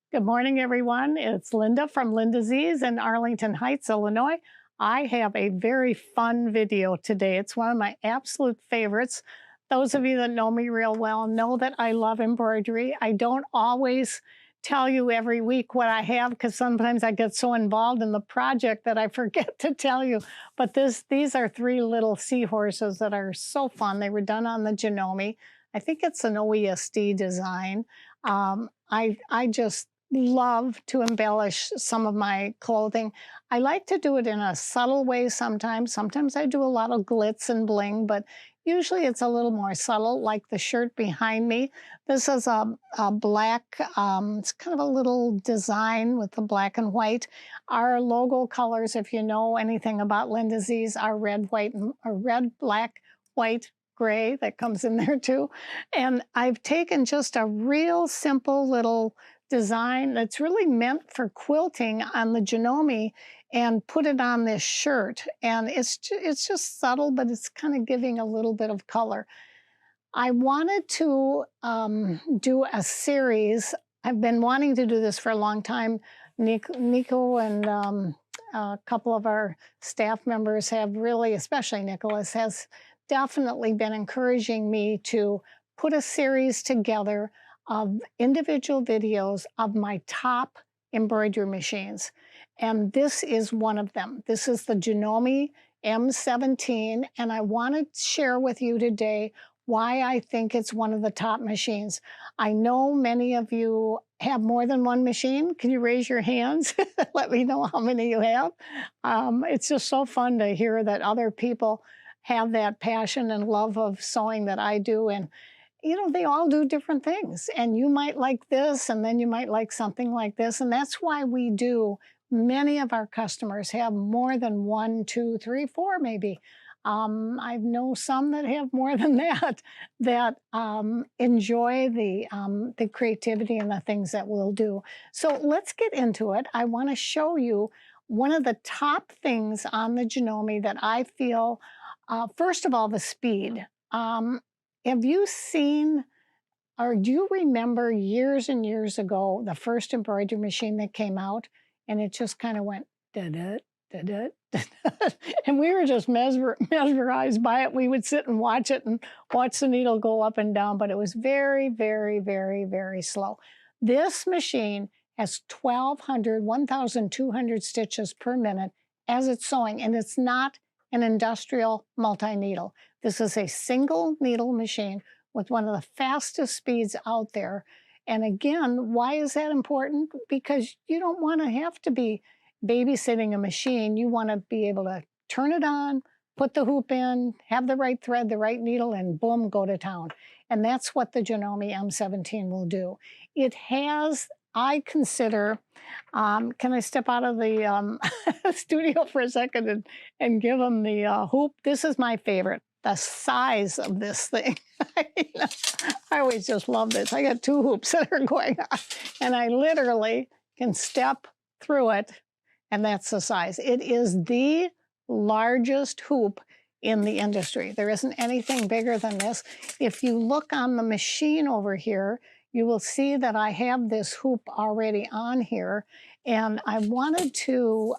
Good morning, everyone. It's Linda from Linda Z's in Arlington Heights, Illinois. I have a very fun video today. It's one of my absolute favorites. Those of you that know me real well know that I love embroidery. I don't always tell you every week what I have because sometimes I get so involved in the project that I forget to tell you. But these are three little seahorses that are so fun. They were done on the Janome. I think it's an OESD design. I just love to embellish some of my clothing. I like to do it in a subtle way sometimes. Sometimes I do a lot of glitz and bling, but usually it's a little more subtle, like the shirt behind me. This is a black, it's kind of a little design with the black and white. Our logo colors, if you know anything about Linda Z's, are red, white, or red, black, white, gray. That comes in there too. And I've taken just a real simple little design that's really meant for quilting on the Janome and put it on this shirt. And it's just subtle, but it's kind of giving a little bit of color. I wanted to do a series. I've been wanting to do this for a long time. Nico and a couple of our staff members have really, especially Nicholas, has definitely been encouraging me to put a series together of individual videos of my top embroidery machines. And this is one of them. This is the Janome M17, and I want to share with you today why I think it's one of the top machines. I know many of you have more than one machine. Can you raise your hands? Let me know how many you have. It's just so fun to hear that other people have that passion and love of sewing that I do. And you know, they all do different things. And you might like this, and then you might like something like this. And that's why we do. Many of our customers have more than one, two, three, four, maybe. I know some that have more than that, that enjoy the creativity and the things that we'll do. So let's get into it. I want to show you one of the top things on the Janome that I feel, first of all, the speed. Have you seen, or do you remember years and years ago, the first embroidery machine that came out, and it just kind of went da-da, da-da, da-da, and we were just mesmerized by it. We would sit and watch it and watch the needle go up and down, but it was very, very, very, very slow. This machine has 1,200 stitches per minute as it's sewing, and it's not an industrial multi-needle. This is a single needle machine with one of the fastest speeds out there. And again, why is that important? Because you don't want to have to be babysitting a machine. You want to be able to turn it on, put the hoop in, have the right thread, the right needle, and boom, go to town. And that's what the Janome M17 will do. It has, I consider, can I step out of the studio for a second and give them the hoop? This is my favorite. The size of this thing. I always just love this. I got two hoops that are going on, and I literally can step through it, and that's the size. It is the largest hoop in the industry. There isn't anything bigger than this. If you look on the machine over here, you will see that I have this hoop already on here, and I wanted to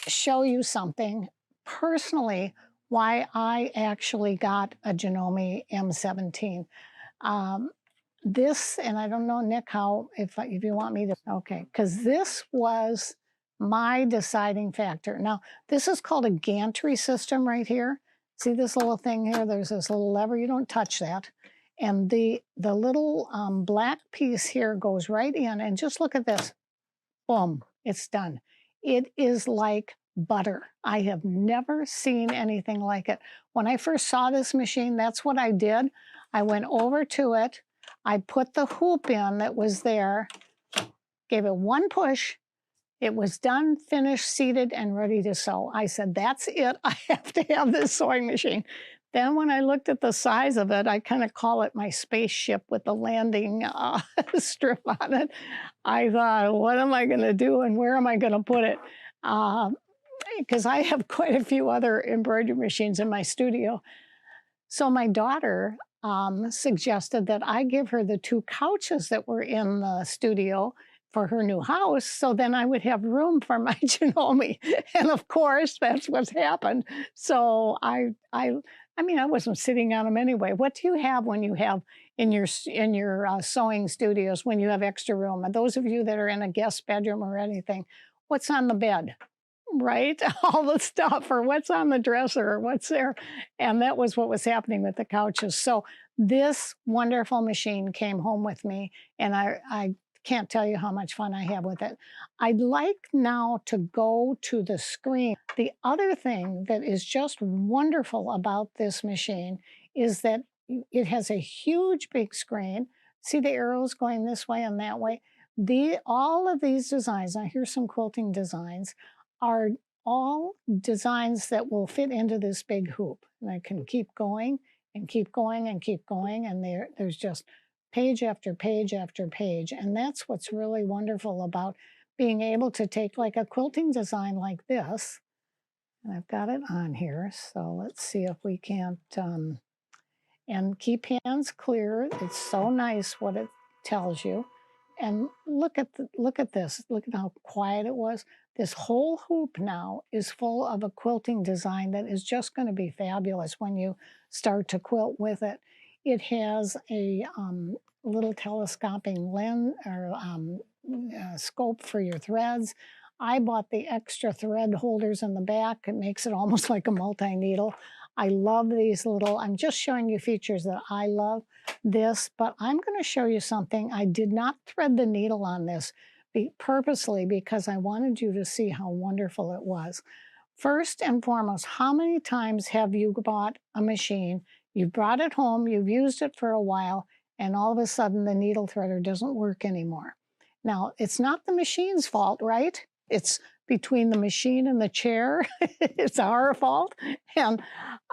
show you something personally why I actually got a Janome M17. This, and I don't know, Nick, how, if you want me to, okay, because this was my deciding factor. Now, this is called a gantry system right here. See this little thing here? There's this little lever. You don't touch that. And the little black piece here goes right in, and just look at this. Boom, it's done. It is like butter. I have never seen anything like it. When I first saw this machine, that's what I did. I went over to it. I put the hoop in that was there, gave it one push. It was done, finished, seated, and ready to sew. I said, that's it. I have to have this sewing machine. Then when I looked at the size of it, I kind of call it my spaceship with the landing strip on it. I thought, what am I going to do and where am I going to put it? Because I have quite a few other embroidery machines in my studio. So my daughter suggested that I give her the 2 couches that were in the studio for her new house, so then I would have room for my Janome. And of course, that's what's happened. So I mean, I wasn't sitting on them anyway. What do you have when you have in your sewing studios when you have extra room? And those of you that are in a guest bedroom or anything, what's on the bed? Right? All the stuff, or what's on the dresser, or what's there. And that was what was happening with the couches. So this wonderful machine came home with me, and I can't tell you how much fun I have with it. I'd like now to go to the screen. The other thing that is just wonderful about this machine is that it has a huge big screen. See the arrows going this way and that way? All of these designs, now here's some quilting designs, are all designs that will fit into this big hoop. And I can keep going and keep going and keep going. And there's just page after page after page. And that's what's really wonderful about being able to take like a quilting design like this. And I've got it on here. So let's see if we can't, and keep hands clear. It's so nice what it tells you. And look at this. Look at how quiet it was. This whole hoop now is full of a quilting design that is just going to be fabulous when you start to quilt with it. It has a little telescoping lens or scope for your threads. I bought the extra thread holders in the back. It makes it almost like a multi-needle. I love these little, I'm just showing you features that I love this, but I'm going to show you something. I did not thread the needle on this purposely because I wanted you to see how wonderful it was. First and foremost, how many times have you bought a machine, you brought it home, you've used it for a while, and all of a sudden the needle threader doesn't work anymore? Now, it's not the machine's fault, right? It's between the machine and the chair. It's our fault. And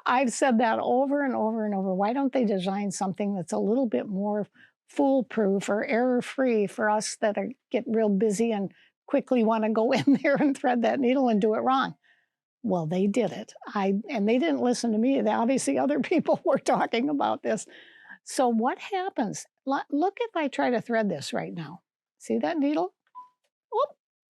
I've said that over and over and over. Why don't they design something that's a little bit more foolproof or error-free for us that get real busy and quickly want to go in there and thread that needle and do it wrong? Well, they did it. And they didn't listen to me. Obviously, other people were talking about this. So what happens? Look if I try to thread this right now. See that needle? Oh,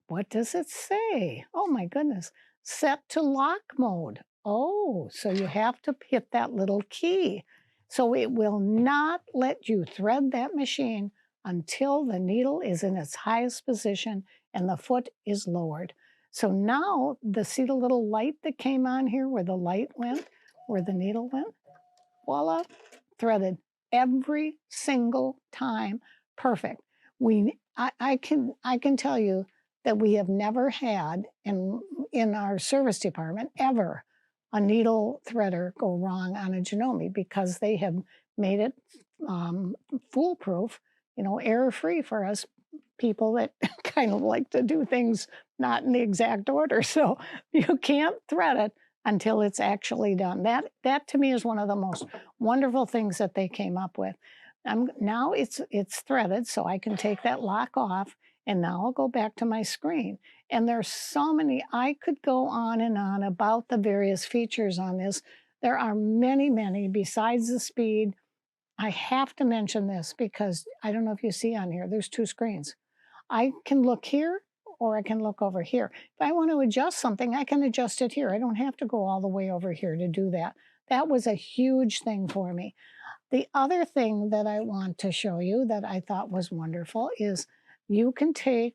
what does it say? Oh my goodness. Set to lock mode. Oh, so you have to hit that little key. So it will not let you thread that machine until the needle is in its highest position and the foot is lowered. So now, see the little light that came on here where the light went, where the needle went? Voila, threaded every single time. Perfect. I can tell you that we have never had in our service department ever a needle threader go wrong on a Janome because they have made it foolproof, error-free for us people that kind of like to do things not in the exact order. So you can't thread it until it's actually done. That to me is one of the most wonderful things that they came up with. Now it's threaded, so I can take that lock off, and now I'll go back to my screen. And there's so many, I could go on and on about the various features on this. There are many, many besides the speed. I have to mention this because I don't know if you see on here, there's 2 screens. I can look here or I can look over here. If I want to adjust something, I can adjust it here. I don't have to go all the way over here to do that. That was a huge thing for me. The other thing that I want to show you that I thought was wonderful is you can take,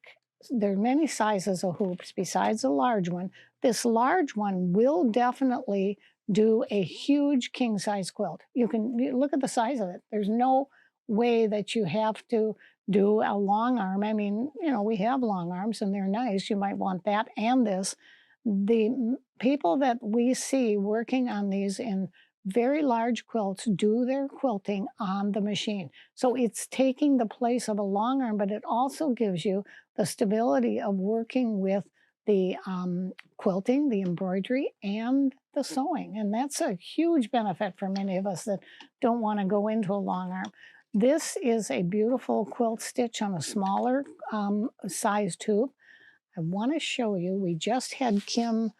there are many sizes of hoops besides a large one. This large one will definitely do a huge king size quilt. You look at the size of it. There's no way that you have to do a long arm. I mean, we have long arms and they're nice. You might want that and this. The people that we see working on these in very large quilts do their quilting on the machine. So it's taking the place of a long arm, but it also gives you the stability of working with the quilting, the embroidery, and the sewing. And that's a huge benefit for many of us that don't want to go into a long arm. This is a beautiful quilt stitch on a smaller size tube. I want to show you, we just had Kim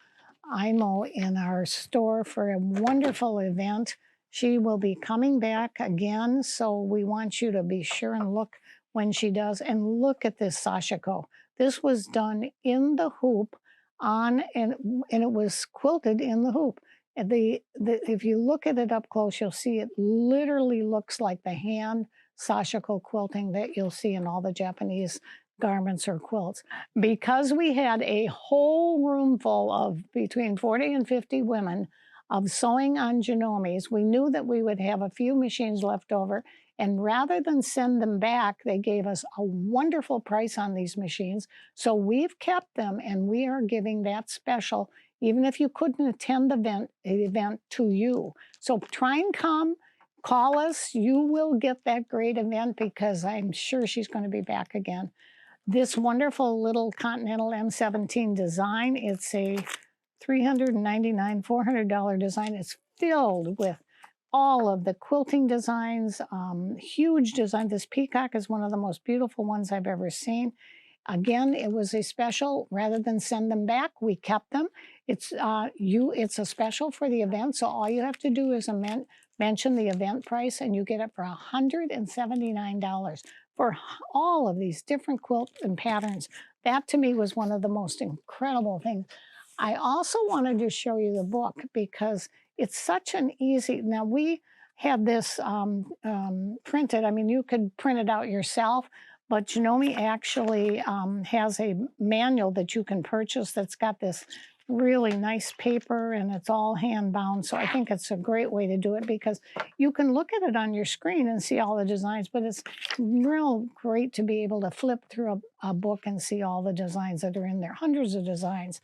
Imo in our store for a wonderful event. She will be coming back again, so we want you to be sure and look when she does. And look at this sashiko. This was done in the hoop and it was quilted in the hoop. And if you look at it up close, you'll see it literally looks like the hand sashiko quilting that you'll see in all the Japanese garments or quilts. Because we had a whole room full of between 40 and 50 women of sewing on Janomes, we knew that we would have a few machines left over. And rather than send them back, they gave us a wonderful price on these machines. So we've kept them and we are giving that special, even if you couldn't attend the event to you. So try and come, call us. You will get that great event because I'm sure she's going to be back again. This wonderful little Continental M17 design, it's a $399, $400 design. It's filled with all of the quilting designs, huge design. This peacock is one of the most beautiful ones I've ever seen. Again, it was a special. Rather than send them back, we kept them. It's a special for the event, so all you have to do is mention the event price, and you get it for $179 for all of these different quilts and patterns. That to me was one of the most incredible things. I also wanted to show you the book because it's such an easy. Now we had this printed. I mean, you could print it out yourself, but Janome actually has a manual that you can purchase that's got this really nice paper and it's all hand bound. So I think it's a great way to do it because you can look at it on your screen and see all the designs, but it's real great to be able to flip through a book and see all the designs that are in there, hundreds of designs.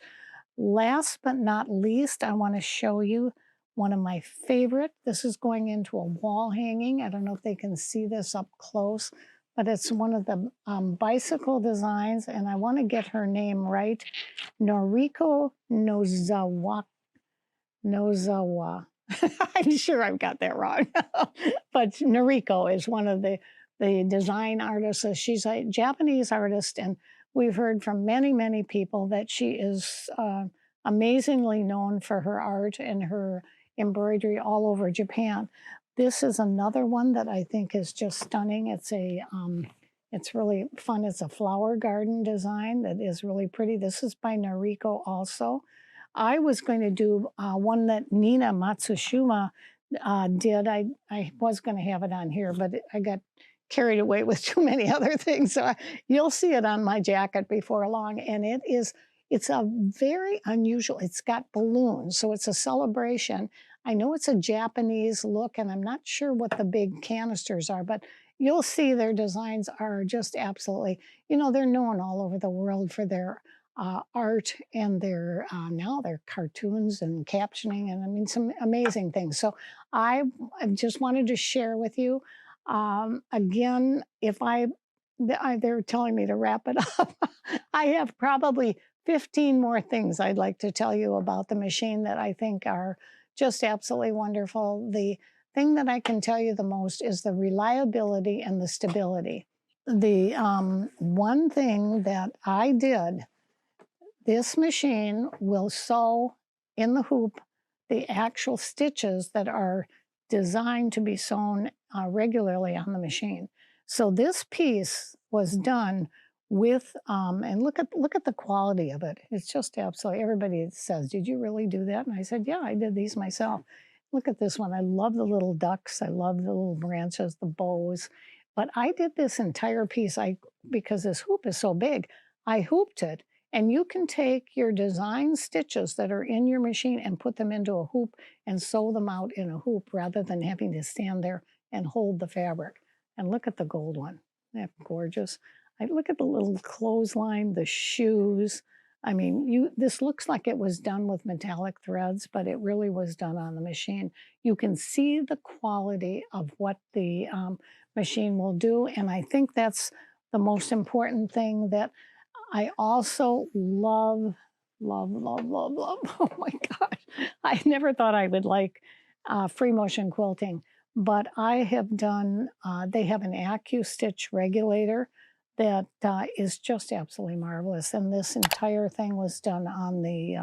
Last but not least, I want to show you one of my favorite. This is going into a wall hanging. I don't know if they can see this up close, but it's one of the bicycle designs, and I want to get her name right. Noriko Nozawa. I'm sure I've got that wrong. But Noriko is one of the design artists. She's a Japanese artist, and we've heard from many, many people that she is amazingly known for her art and her embroidery all over Japan. This is another one that I think is just stunning. It's really fun. It's a flower garden design that is really pretty. This is by Noriko also. I was going to do one that Nina Matsushima did. I was going to have it on here, but I got carried away with too many other things. So you'll see it on my jacket before long. And it's a very unusual, it's got balloons. So it's a celebration. I know it's a Japanese look, and I'm not sure what the big canisters are, but you'll see their designs are just absolutely, they're known all over the world for their art and their now their cartoons and captioning, and I mean some amazing things. So I just wanted to share with you. Again, they're telling me to wrap it up. I have probably 15 more things I'd like to tell you about the machine that I think are just absolutely wonderful. The thing that I can tell you the most is the reliability and the stability. The one thing that I did, this machine will sew in the hoop the actual stitches that are designed to be sewn regularly on the machine. So this piece was done with, and look at the quality of it. It's just absolutely, everybody says, did you really do that? And I said, yeah, I did these myself. Look at this one. I love the little ducks. I love the little branches, the bows. But I did this entire piece because this hoop is so big, I hooped it. And you can take your design stitches that are in your machine and put them into a hoop and sew them out in a hoop rather than having to stand there and hold the fabric. And look at the gold one. Isn't that gorgeous? Look at the little clothesline, the shoes. I mean, this looks like it was done with metallic threads, but it really was done on the machine. You can see the quality of what the machine will do, and I think that's the most important thing that I also love. Oh my gosh. I never thought I would like free motion quilting, but I have done, they have an AccuStitch regulator that is just absolutely marvelous. And this entire thing was done on the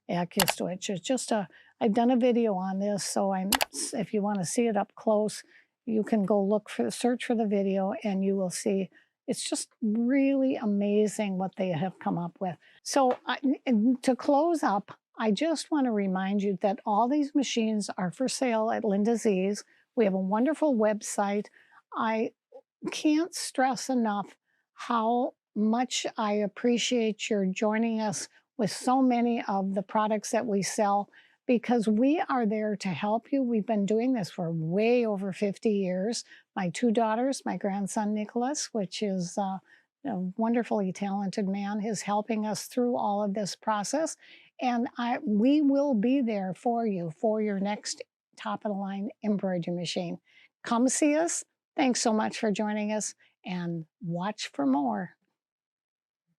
AccuStitch. It's just a I've done a video on this, so if you want to see it up close, you can go search for the video, and you will see it's just really amazing what they have come up with. So and to close up, I just want to remind you that all these machines are for sale at Linda Z's. We have a wonderful website. I can't stress enough how much I appreciate your joining us with so many of the products that we sell, because we are there to help you. We've been doing this for way over 50 years. My two daughters, my grandson Nicholas, which is a wonderfully talented man, is helping us through all of this process. And we will be there for you for your next top of the line embroidery machine. Come see us. Thanks so much for joining us, and watch for more.